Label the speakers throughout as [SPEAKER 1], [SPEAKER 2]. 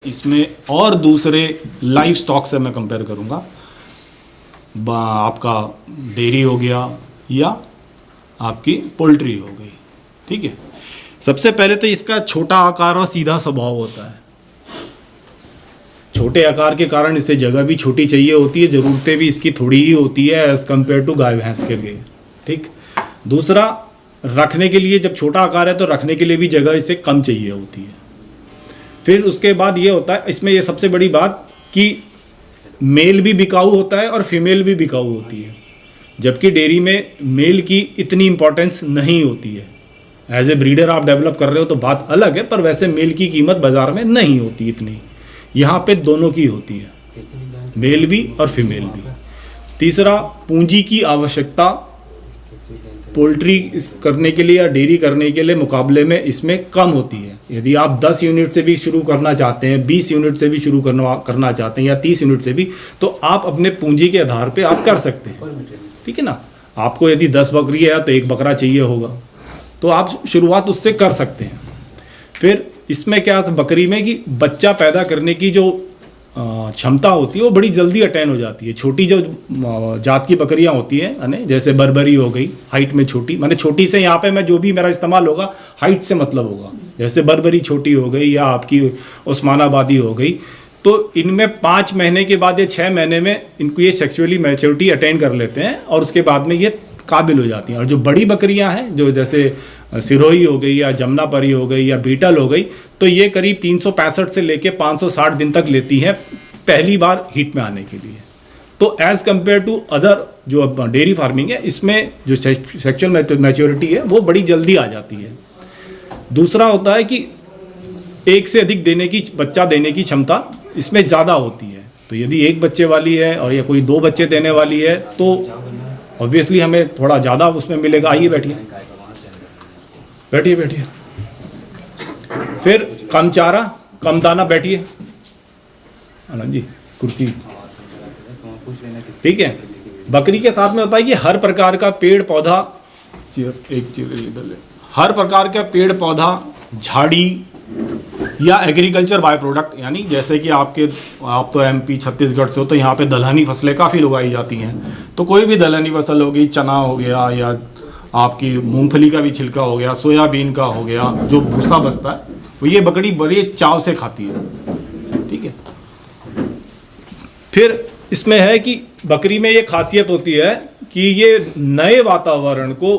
[SPEAKER 1] इसमें और दूसरे लाइव स्टॉक से मैं कंपेयर करूंगा। आपका डेयरी हो गया या आपकी पोल्ट्री हो गई, ठीक है। सबसे पहले तो इसका छोटा आकार और सीधा स्वभाव होता है। छोटे आकार के कारण इसे जगह भी छोटी चाहिए होती है, ज़रूरतें भी इसकी थोड़ी ही होती है एज़ कम्पेयर टू गाय भैंस के लिए, ठीक। दूसरा, रखने के लिए जब छोटा आकार है तो रखने के लिए भी जगह इसे कम चाहिए होती है। फिर उसके बाद ये होता है, इसमें ये सबसे बड़ी बात कि मेल भी बिकाऊ होता है और फीमेल भी बिकाऊ होती है, जबकि डेयरी में मेल की इतनी इम्पोर्टेंस नहीं होती है। एज ए ब्रीडर आप डेवलप कर रहे हो तो बात अलग है, पर वैसे मेल की कीमत बाज़ार में नहीं होती इतनी। यहाँ पे दोनों की होती है, मेल भी और फीमेल भी। तीसरा, पूंजी की आवश्यकता पोल्ट्री करने के लिए या डेयरी करने के लिए मुकाबले में इसमें कम होती है। यदि आप 10 यूनिट से भी शुरू करना चाहते हैं, 20 यूनिट से भी शुरू करना चाहते हैं या 30 यूनिट से भी, तो आप अपने पूंजी के आधार पे आप कर सकते हैं, ठीक है ना। आपको यदि 10 बकरी है तो 1 बकरा चाहिए होगा, तो आप शुरुआत उससे कर सकते हैं। फिर इसमें क्या बकरी में कि बच्चा पैदा करने की जो क्षमता होती है वो बड़ी जल्दी अटेन हो जाती है। छोटी जो जात की बकरियां होती हैं, यानी जैसे बर्बरी हो गई, हाइट में छोटी, माने छोटी से यहाँ पे मैं जो भी मेरा इस्तेमाल होगा हाइट से मतलब होगा। जैसे बर्बरी छोटी हो गई या आपकी उस्मानाबादी हो गई, तो इनमें 5 महीने के बाद या 6 महीने में इनको ये सेक्सुअली मैच्योरिटी अटेन कर लेते हैं और उसके बाद में ये काबिल हो जाती हैं। और जो बड़ी बकरियां हैं, जो जैसे सिरोही हो गई या जमुनापरी हो गई या बीटल हो गई, तो ये करीब 365 से लेके 560 दिन तक लेती हैं पहली बार हीट में आने के लिए। तो एज़ कम्पेयर टू अदर जो डेयरी फार्मिंग है, इसमें जो सेक्सुअल मैच्योरिटी है वो बड़ी जल्दी आ जाती है। दूसरा होता है कि एक से अधिक बच्चा देने की क्षमता इसमें ज़्यादा होती है। तो यदि 1 बच्चे वाली है और या कोई 2 बच्चे देने वाली है तो ऑब्वियसली हमें थोड़ा ज़्यादा उसमें मिलेगा। आइए बैठिए बैठिए बैठिए। फिर कम चारा कम दाना, बैठिए आनंद जी, कुर्सी, ठीक है। बकरी के साथ में होता है कि हर प्रकार का पेड़ पौधा, हर प्रकार का पेड़ पौधा, झाड़ी या एग्रीकल्चर बाय प्रोडक्ट, यानी जैसे कि आप तो MP छत्तीसगढ़ से हो तो यहाँ पे दलहनी फसलें काफ़ी उगाई जाती हैं। तो कोई भी दलहनी फसल होगी, चना हो गया या आपकी मूंगफली का भी छिलका हो गया, सोयाबीन का हो गया, जो भूसा बचता है वो ये बकरी बड़े चाव से खाती है, ठीक है। फिर इसमें है कि बकरी में ये खासियत होती है कि ये नए वातावरण को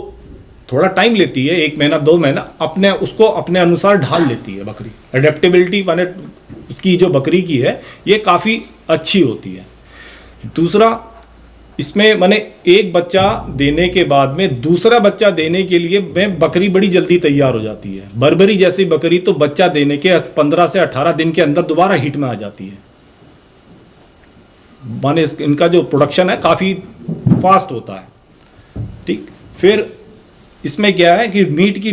[SPEAKER 1] थोड़ा टाइम लेती है, 1 महीना 2 महीना उसको अपने अनुसार ढाल लेती है बकरी। एडेप्टेबिलिटी माने उसकी जो बकरी की है ये काफ़ी अच्छी होती है। दूसरा, इसमें माने 1 बच्चा देने के बाद में दूसरा बच्चा देने के लिए बकरी बड़ी जल्दी तैयार हो जाती है। बर्बरी जैसी बकरी तो बच्चा देने के 15 से 18 दिन के अंदर दोबारा हीट में आ जाती है। माने इनका जो प्रोडक्शन है काफ़ी फास्ट होता है, ठीक। फिर इसमें क्या है कि मीट की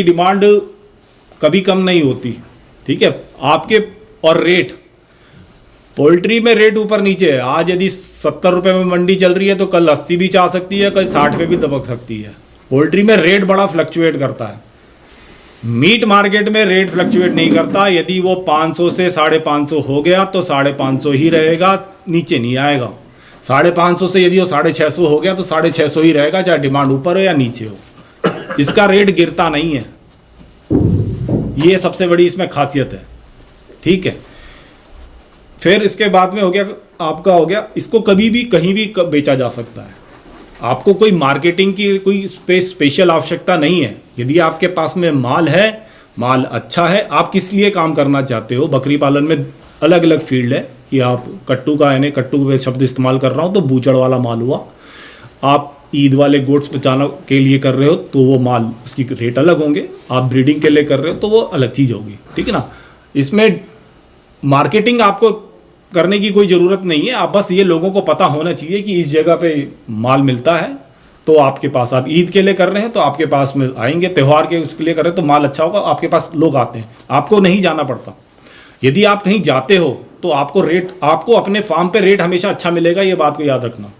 [SPEAKER 1] डिमांड कभी कम नहीं होती, ठीक है आपके। और रेट, पोल्ट्री में रेट ऊपर नीचे है। आज यदि 70 रुपये में मंडी चल रही है तो कल 80 भी जा सकती है, कल 60 पे भी दबक सकती है। पोल्ट्री में रेट बड़ा फ्लक्चुएट करता है। मीट मार्केट में रेट फ्लक्चुएट नहीं करता। यदि वो 500 से 550 हो गया तो 550 ही रहेगा, नीचे नहीं आएगा। 550 से यदि वो 650 हो गया तो 650 ही रहेगा, चाहे डिमांड ऊपर हो या नीचे हो। इसका रेट गिरता नहीं है, ये सबसे बड़ी इसमें खासियत है, ठीक है। फिर इसके बाद में हो गया इसको कभी भी कहीं भी बेचा जा सकता है। आपको कोई मार्केटिंग की कोई स्पेशल आवश्यकता नहीं है। यदि आपके पास में माल है, माल अच्छा है, आप किस लिए काम करना चाहते हो। बकरी पालन में अलग अलग फील्ड है कि आप कट्टू का, यानी कट्टू पे शब्द इस्तेमाल कर रहा हूँ तो बूचड़ वाला माल हुआ। आप ईद वाले गोट्स बचाने के लिए कर रहे हो तो वो माल, उसकी रेट अलग होंगे। आप ब्रीडिंग के लिए कर रहे हो तो वो अलग चीज़ होगी, ठीक है ना। इसमें मार्केटिंग आपको करने की कोई ज़रूरत नहीं है। आप बस ये लोगों को पता होना चाहिए कि इस जगह पे माल मिलता है, तो आपके पास, आप ईद के लिए कर रहे हैं तो आपके पास में आएंगे, त्यौहार के उसके लिए कर रहे हैं तो माल अच्छा होगा, आपके पास लोग आते हैं, आपको नहीं जाना पड़ता। यदि आप कहीं जाते हो तो आपको अपने फार्म पे रेट हमेशा अच्छा मिलेगा, ये बात को याद रखना।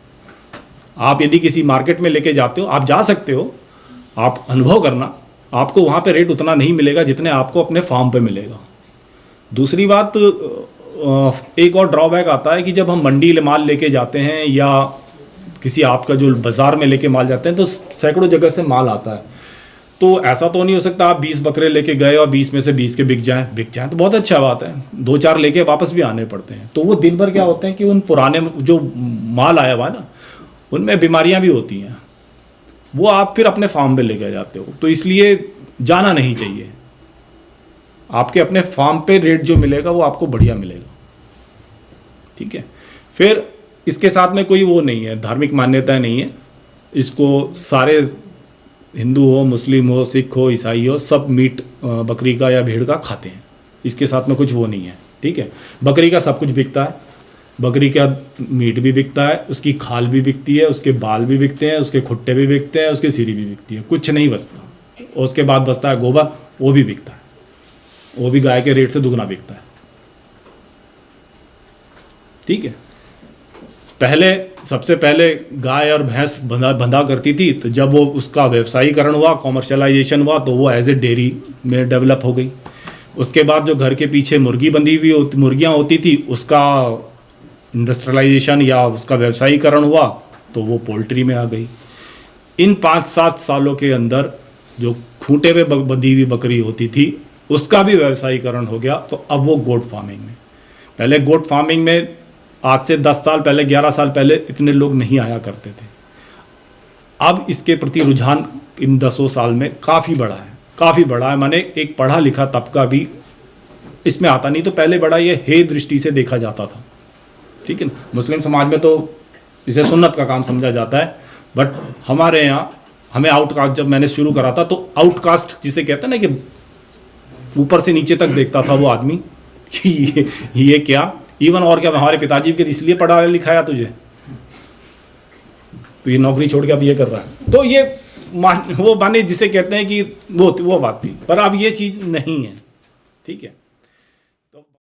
[SPEAKER 1] आप यदि किसी मार्केट में लेके जाते हो, आप जा सकते हो, आप अनुभव करना, आपको वहाँ पे रेट उतना नहीं मिलेगा जितने आपको अपने फार्म पे मिलेगा। दूसरी बात, एक और ड्रॉबैक आता है कि जब हम मंडी माल लेके जाते हैं या किसी आपका जो बाज़ार में लेके माल जाते हैं तो सैकड़ों जगह से माल आता है। तो ऐसा तो नहीं हो सकता आप 20 बकरे लेके गए और 20 में से 20 के बिक जाएं तो बहुत अच्छा बात है, 2-4 लेके वापस भी आने पड़ते हैं। तो वो दिन भर क्या होते हैं कि उन पुराने जो माल आया हुआ है ना, उनमें बीमारियां भी होती हैं, वो आप फिर अपने फार्म पे लेके जाते हो। तो इसलिए जाना नहीं चाहिए। आपके अपने फार्म पे रेट जो मिलेगा वो आपको बढ़िया मिलेगा, ठीक है। फिर इसके साथ में कोई वो नहीं है, धार्मिक मान्यता नहीं है। इसको सारे हिंदू हो, मुस्लिम हो, सिख हो, ईसाई हो, सब मीट बकरी का या भेड़ का खाते हैं। इसके साथ में कुछ वो नहीं है, ठीक है। बकरी का सब कुछ बिकता है, बकरी का मीट भी बिकता है, उसकी खाल भी बिकती है, उसके बाल भी बिकते हैं, उसके खुट्टे भी बिकते हैं, उसकी सीरी भी बिकती है, कुछ नहीं बचता। और उसके बाद बचता है गोबर, वो भी बिकता है, वो भी गाय के रेट से दुगना बिकता है, ठीक है। सबसे पहले गाय और भैंस बंधा करती थी, तो जब वो उसका व्यवसायीकरण हुआ, कॉमर्शलाइजेशन हुआ, तो वो एज ए डेयरी में डेवलप हो गई। उसके बाद जो घर के पीछे मुर्गियाँ होती थी, उसका इंडस्ट्रियलाइजेशन या उसका व्यवसायीकरण हुआ, तो वो पोल्ट्री में आ गई। इन 5-7 सालों के अंदर जो खूंटे में बंधी हुई बकरी होती थी, उसका भी व्यवसायीकरण हो गया। तो अब वो गोट फार्मिंग में, पहले गोट फार्मिंग में आज से 10 साल पहले, 11 साल पहले इतने लोग नहीं आया करते थे। अब इसके प्रति रुझान इन 10 साल में काफ़ी बड़ा है। माने एक पढ़ा लिखा तबका भी इसमें आता नहीं, तो पहले बड़ा ये हे दृष्टि से देखा जाता था, ठीक है ना। मुस्लिम समाज में तो इसे सुन्नत का काम समझा जाता है, बट हमारे यहाँ हमें आउटकास्ट, जब मैंने शुरू करा था तो आउटकास्ट जिसे कहते हैं ना, कि ऊपर से नीचे तक देखता था वो आदमी कि ये क्या, इवन और क्या, हमारे पिताजी के इसलिए पढ़ा लिखाया तुझे, तो ये नौकरी छोड़ के अब ये कर रहा है। तो ये वो माने जिसे कहते हैं कि वो बात थी, पर अब ये चीज़ नहीं है, ठीक है।